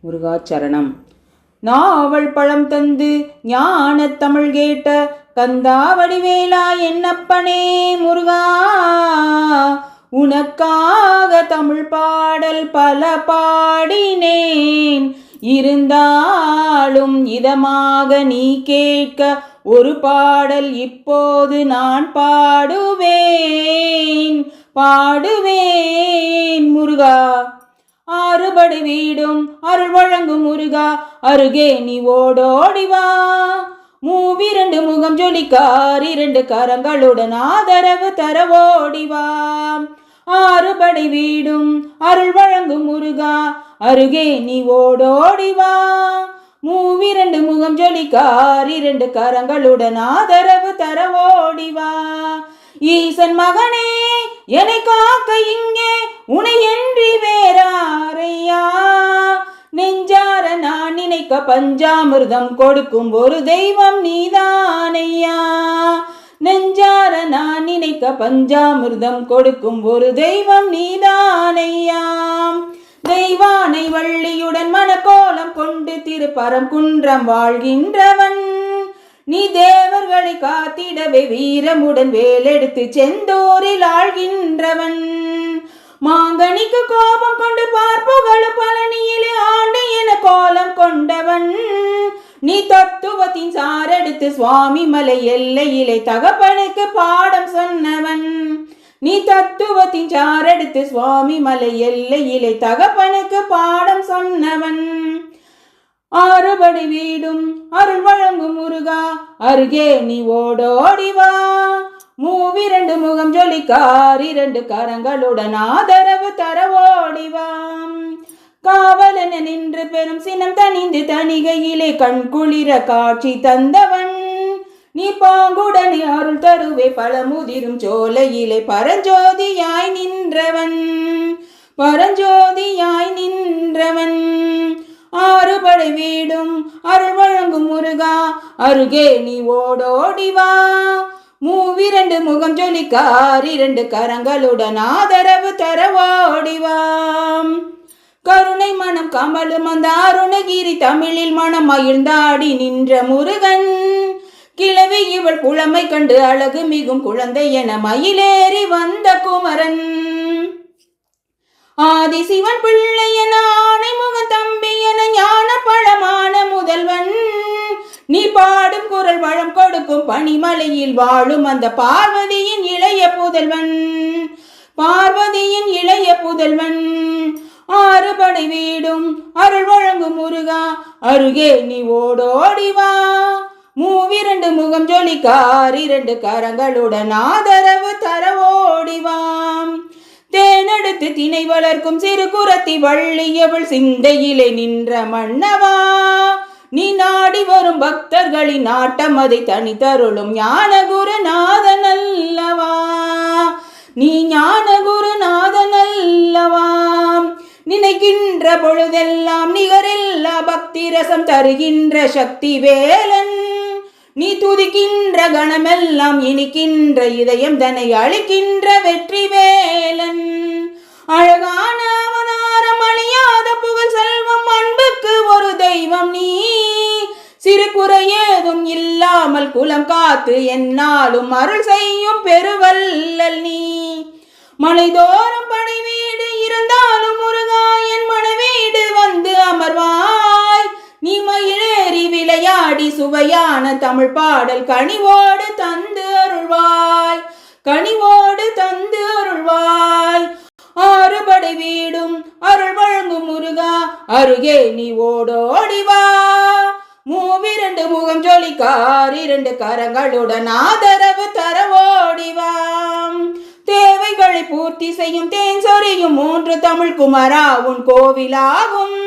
முருகாச்சரணம். நாவல் பழம் தந்து ஞான தமிழ் கேட்ட கந்தாவடிவேலா என்னப்பனே முருகா, உனக்காக தமிழ் பாடல் பல பாடினேன். இருந்தாலும் இதமாக நீ கேட்க ஒரு பாடல் இப்போது நான் பாடுவேன் முருகா. ஆறுபடை வீடும் அருள் வழங்கும் முருகா, அருகே நீ ஓடோடிவா. மூவிரண்டு முகம் ஜொலிக்கார் இரண்டு கரங்களுடன் ஆதரவு தர ஓடிவா. ஆறுபடை வீடும் அருள் வழங்கும் முருகா, அருகே நீ ஓடோடிவா. மூவிரண்டு முகம் ஜொலிக்கார் இரண்டு கரங்களுடன் ஆதரவு தர ஓடிவா. ஈசன் மகனே என்னை காக்க இங்கே உனை என்று வேறாரையா. நெஞ்சார நான் நினைக்க பஞ்சாமிர்தம் கொடுக்கும் ஒரு தெய்வம் நீதானையா. நெஞ்சார நான் நினைக்க பஞ்சாமிர்தம் கொடுக்கும் ஒரு தெய்வம் நீதானையா. தெய்வானை வள்ளியுடன் மனக்கோலம் கொண்டு திருப்பரங்குன்றம் வாழ்கின்றவன் நீ. தேவர்களை காத்திடவே வீரமுடன் வேலெடுத்து செந்தூரில் ஆழ்கின்றவன். மாங்கனிக்கு கோபம் கொண்டு பார்ப்புகளும் பழனியிலே ஆண்டு என கோலம் கொண்டவன் நீ. தத்துவத்தின் சாரெடுத்து சுவாமி மலை எல்லையிலே தகப்பனுக்கு பாடம் சொன்னவன் நீ. தத்துவத்தின் சாரெடுத்து சுவாமி மலை எல்லையிலே தகப்பனுக்கு பாடம் சொன்னவன். ஆறுபடை வீடும் அருள் வழங்கும் முருகா, அருகே நீ ஓடோடிவா. மூவிரண்டு முகம் ஜொலிக்கார் இரண்டு கரங்களுடன் ஆதரவு தர ஓடிவாம். காவலென நின்று பெரும் சினம் தணிந்து தணிகையிலே கண் குளிர காட்சி தந்தவன் நீ. பாங்குடனே அருள் தருவே பழமுதிரும் சோலையிலே பரஞ்சோதியாய் நின்றவன். ஆறுபடை வீடும் அருள் வழங்கும் முருகா, அருகே நீ ஓடோடிவா. மூவிரண்டு முகம் ஜொலிக்கார் இரண்டு கரங்களுடன் ஆதரவு தர ஓடிவாம். கருணை மனம் கமலும் அந்த அருணகிரி தமிழில் மனம் மகிழ்ந்தாடி நின்ற முருகன். கிழவி இவள் புலமை கண்டு அழகு மிகும் குழந்தை என மயிலேறி வந்த குமரன். ஆதி சிவன் பிள்ளை என ஆணை முக தம்பி என ஞான பழமான முதல்வன் நீ. பாடும் குரல் வளம் கொடுக்கும் பனிமலையில் வாழும் அந்த பார்வதியின் இளைய புதல்வன். ஆறுபடை வீடும் அருள் வழங்கும் முருகா, அருகே நீ ஓடோடிவா. மூவிரண்டு முகம் ஜொலிக்கார் இரண்டு கரங்களுடன் ஆதரவு தர ஓடிவாம். தேனெடுத்து திணை வளர்க்கும் சிறு குரத்தி வள்ளி அவள் சிந்தையிலே நின்ற மன்னவா. நீ நாடி வரும் பக்தர்களின் நாட்டம் அதை தனித்தருளும் ஞான குருநாதன் அல்லவா. நீ ஞான குருநாதன் அல்லவா. நினைக்கின்ற பொழுதெல்லாம் நிகரில்லா பக்தி ரசம் தருகின்ற சக்தி வேலன் நீ. துதிக்கின்ற கணமெல்லாம் இனிக்கின்ற இதயம் தன்னை அளிக்கின்ற வெற்றி வேலன். அழகான அவதாரம் அழியாத புகழ் செல்வம் அன்புக்கு ஒரு தெய்வம் நீ. சிறு குறையேதும் இல்லாமல் குலம் காத்து என்னாலும் அருள் செய்யும் பெருவல்லல் நீ. மலைதோறும் படை வீடு இருந்தாலும் முருகா என் மனவீடு வந்து அமர்வாய். நீ மயிலேறி விளையாடி சுவையான தமிழ் பாடல் கனிவோடு தந்து அருள்வாய். ஆறுபடை வீடும் அருள் வழங்கும் முருகா, அருகே நீ ஓடோடிவா. மூவிரண்டு முகம் ஜொலிக்கார் இரண்டு கரங்களுடன் ஆதரவு தர ஓடிவாம். தேவைகளை பூர்த்தி செய்யும் தேன் சொரியும் மூன்று தமிழ் குமரா உன் கோவிலாகும்.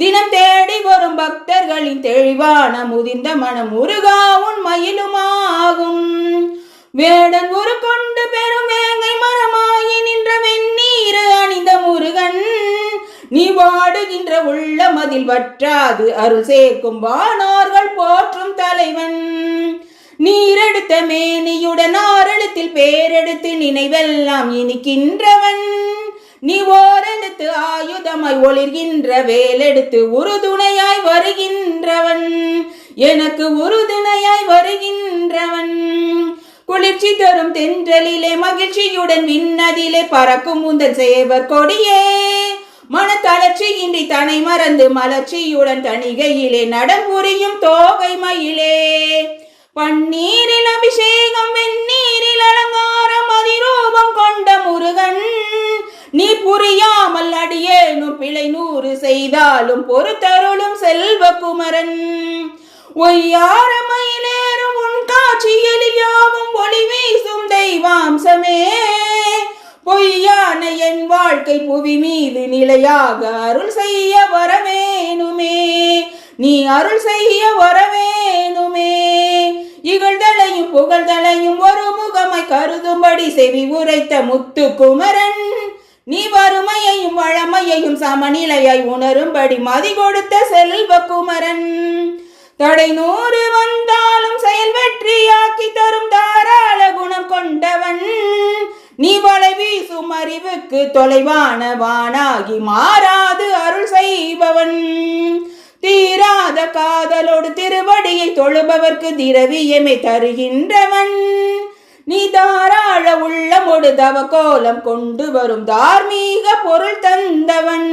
தினம் தேடி வரும் பக்தர்களின் தெளிவான முதிர்ந்த மனம் முருகா உன் மயிலுமாகும். வேடன் ஒரு கொண்டு பெரும் வேங்கை மரமாகி நின்ற வெந்நீர் அணிந்த முருகன் நீ. வாடுகின்ற உள்ள மதில் வற்றாது அருள் சேர்க்கும் வானோர்கள் போற்றும் தலைவன். நீரெடுத்த மேனியுடன் ஆரெழுத்தில் பேரெடுத்து நினைவெல்லாம் இனிக்கின்றவன் நீ ஓரெழுத்து ஆயுதமாய் ஒளிர்கின்ற வேலெடுத்து உறுதுணையாய் வருகின்றவன், எனக்கு உறுதுணையாய் வருகின்றவன். குளிர்ச்சி தரும் தென்றலிலே மகிழ்ச்சியுடன் விண்ணதிலே பறக்கும் உந்தன் சேவர் கொடியே, மனத்தளர்ச்சியின்றி தனை மறந்து மலர்ச்சியுடன் தணிகையிலே நடம்புரியும் தோகை மயிலே. பன்னீரில் அபிஷேகம் வெந்நீரில் அலங்காரம் அதிரூபம் கொண்ட முருகன், நீ புரியாமல் அடியேனும் பிழை 100 செய்தாலும் பொறுத்தருளும் செல்வகுமரன். ஒய்யார மயிலேறும் உன் காட்சியலில் யாவும் ஒளி வீசும் தெய்வாம்சமே, பொய்யான என் வாழ்க்கை புவி மீது நிலையாக அருள் செய்ய வரவேணுமே, நீ அருள் செய்ய வரவேணுமே. இகழ்தலையும் புகழ்தலையும் ஒரு முகமாய் கருதும்படி செவி உரைத்த முத்துக்குமரன், நீ வறுமையையும் வழமையையும் சமநிலையாய் உணரும்படி மதி கொடுத்த செல்வகுமரன். தடை 100 வந்தாலும் செயல் வெற்றியாக்கி தரும் தாராள குணம் கொண்டவன், நீ வலை வீசும் அறிவுக்கு தொலைவான வானாகி மாறாது அருள் செய்பவன். தீராத காதலோடு திருவடியை தொழுபவர்க்கு திரவியமை தருகின்றவன், நீ தாராள உள்ளமோடு தவ கோலம் கொண்டு வரும் தார்மீக பொருள் தந்தவன்,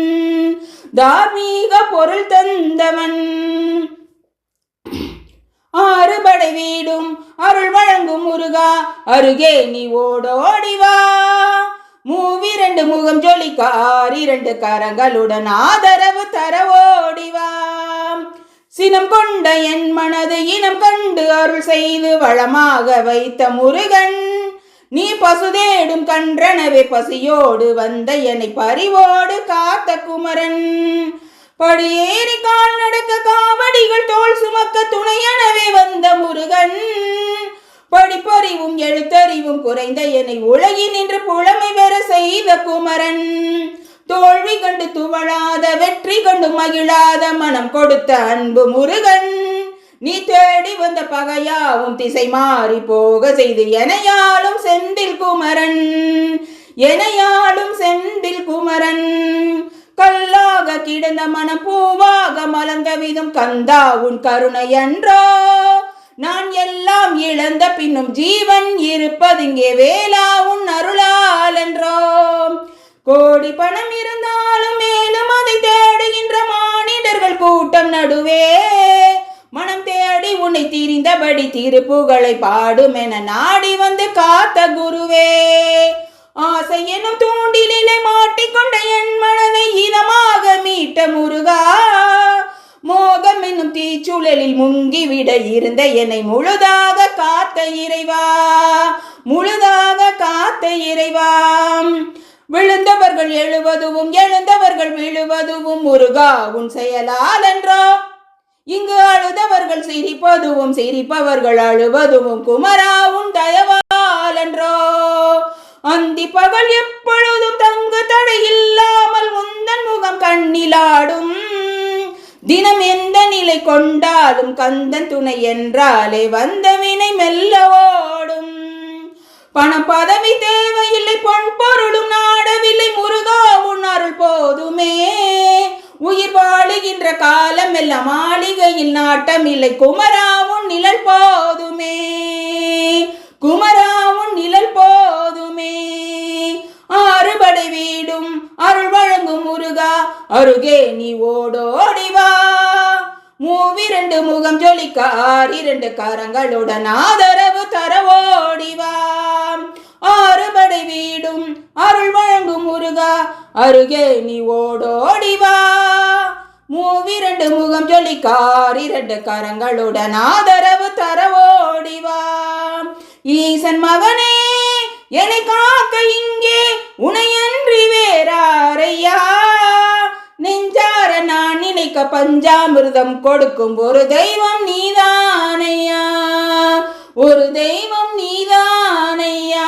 தார்மீக பொருள் தந்தவன். 6 படை வீடும் அருள் வழங்கும் முருகா, அருகே நீ ஓடோடிவா. 2 முகம் ஜொலிக்க 2 கரங்களுடன் ஆதரவு தர ஓடிவா. சினம் கொண்ட என் மனது இனம் கண்டு அருள் செய்து வளமாக வைத்த முருகன், நீ பசுதேடும் கன்றனவே பசியோடு வந்த என்னை பறிவோடு காத்த குமரன். படியேறி கால் நடக்க காவடிகள் தோல் சுமக்க துணையனவே வந்த முருகன், படிப்பறிவும் எழுத்தறிவும் குறைந்த என்னை உலகி நின்று புலமை பெற செய்த குமரன். தோல்வி கண்டு துவளாத வெற்றி கண்டு மகிழாத மனம் கொடுத்த அன்பு முருகன், நீ தேடி வந்த பகையாவும் திசை மாறி போக செய்து எனையாளும் செந்தில் குமரன், எனையாளும் செந்தில் குமரன். கல்லாக கிடந்த மனம் பூவாக மலர்ந்த விதம் கந்தா உன் கருணை என்றோ, நான் எல்லாம் இழந்த பின்னும் ஜீவன் இருப்பதிங்கே வேளா உன் அருளால் என்றோ. கோடி பணம் இருந்தாலும் மேலும் அதை தேடுகின்ற மானிடர்கள் கூட்டம் நடுவே, மனம் தேடி உன்னை திரிந்தபடி திருப்புகளை பாடும் என நாடி வந்து காத்த குருவே. ஆசை எனும் தூண்டிலே மாட்டிக்கொண்ட என் மனதை இதமாக மீட்ட முருகா, மோகம் என்னும் தீச்சுழலில் முங்கிவிட இருந்த என்னை முழுதாக காத்த இறைவா, முழுதாக காத்த இறைவா. விழுந்தவர்கள் எழுவதுவும் எழுந்தவர்கள் விழுவதுவும் முருகா உன் செயலால் என்றோ, இங்கு அழுதவர்கள் சிரிப்பதுவும் சிரிப்பவர்கள் அழுவதுவும் குமரா உன் தயவால் என்றோ. அந்தி பகல் எப்பொழுதும் தங்கு தடை இல்லாமல் உந்தன் முகம் கண்ணிலாடும், தினம் எந்த நிலை கொண்டாலும் கந்தன் துணை என்றாலே வந்த வினை மெல்ல ஓடும். பணம் பதவி தேவையில்லை பொன் பொருளும் நாடவில்லை முருகா உன் அருள் போதுமே, உயிர் வாழுகின்ற காலம் எல்லாம் மாளிகையில் நாட்டமில்லை குமரா உன் நிழல் போதுமே, குமரா உன் நிழல் போதுமே. 6 படை வீடும் அருள் வழங்கும் முருகா, அருகே நீ ஓடோடிவா. 2 முகம் ஜொலிக்க 2 கரங்களுடன் ஆதரவு தர ஓடிவா. 6 படை வீடும் அருள் வழங்கும் முருகா, அருகே நீ ஓடோடிவா. 2 முகம் ஜொலிக்க 2 கரங்களுடன் ஆதரவு தர ஓடிவா. ஈசன் மகனே என்னை காக்க இங்கே உனையன்றி வேறாரையா, நெஞ்சார நான் நினைக்க பஞ்சாமிர்தம் கொடுக்கும் ஒரு தெய்வம் நீதானையா, ஒரு தெய்வம் நீதானையா.